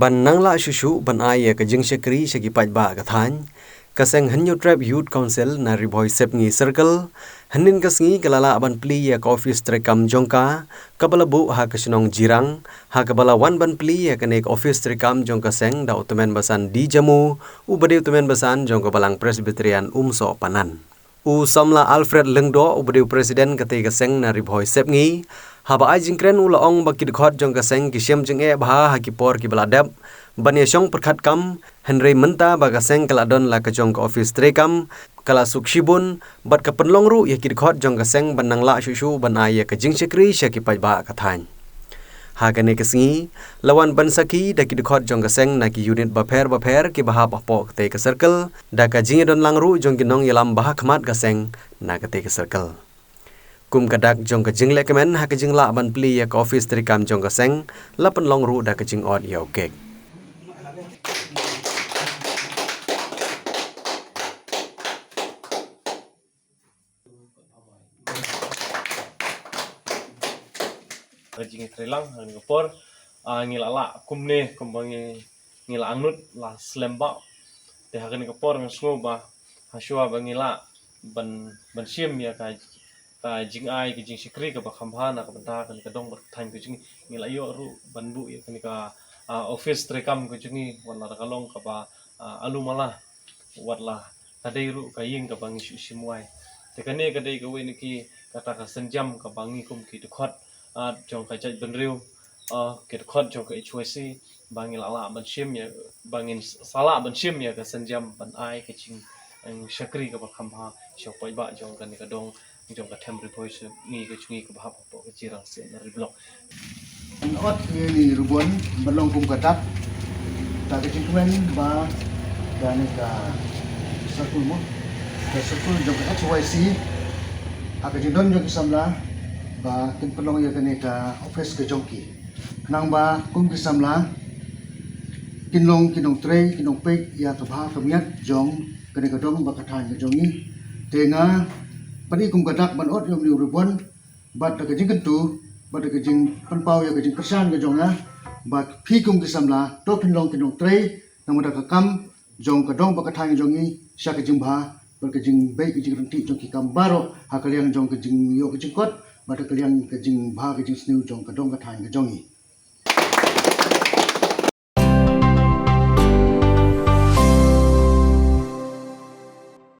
Ban nangla shushu ban aya ka jing shakri shagi paj ba ka than kaseng hanyo trap youth council na riboy sep ngi circle hanin kasngi kalala ban pli ya ka office trekam jongka kabalabu ha kasnong jirang ha kabala wan ban pli ya kanek office trekam jongka seng da utemen basan di jamu ubade utemen basan jongka balang presbyterian umso panan u samla Alfred Lengdo ubade presiden kate kaseng na riboy sep ngi haba ai jingkren ula ong bakid khot jong kaseng kisem jeng e bha hakipor ki baladap bania syong perkhat kam Henry menta bagaseng kaladon la ka jong ka office trekam kala sukshibun bat ka penlong ru ya kid khot jong kaseng banang la shushu ban ai ka jing sekri syaki pai ba ka than ha kane kasngi lawan ban saki da kid khot jong kaseng na ki unit baper ki baha papo te ka circle da ka jing don lang ru jong kinong yalam baha khmat kaseng na ka te ka circle kum kadak jong ka jing lekemen ha ka jing la ban pli ya ka office trikam jong ka seng lapan long ru da ka jing od ya okek Jing trilang ngapor ngilala kumne kumbangi ngila angnut la slemba te hagen ngapor ngasngo ba haswa bangila ban sim ya ka jing ai ki jing sikri ka ba khamha na ka banta ka dong ber than ka jing ngila yo ru banbu ya ka office trekam ka jing wala ka long ka ba alu mala watla kadai ru ka ying ka bangi simwai te kane kadai ka weni ki kata ka senjam ka bangi kum ki khot jong ka jaj benriu ke khot jong ka HWC bangil ala ban sim ya bangin sala ban sim ya ka senjam ban ai ka jing ang syakri ka bakhamha syok ba jong ka ni ka dong jong ka temri voice ni ka chungi ka bahap po ka jirang se na riblok ot ni rubon balong kum katak ta ka cingkwen ba dan ka sakul mo ka sakul jong ka HYC aka jindon jong samla ba tin pelong ya kane ka office ka jongki nang ba kum ki samla kinong tre kinong pek ya ka ba kamiat jong kane ka dong ba ka than ka jongi tenga pani kum katak ban ot yom ni rubon ba ta ka jingkan tu ba ta ka jing panpau ya ka jing kersan ka jonga ba phi kum ki samla to pinlong kinong tre nang ma ka kam jong ka dong ba ka than jongi sya ka jing ba ka jing bai ka jing renti jong ki kam baro ha ka liang jong ka jing yo ka jing kot ba ta ka liang ka jing ba ka jing sniu jong ka dong ka than ka jongi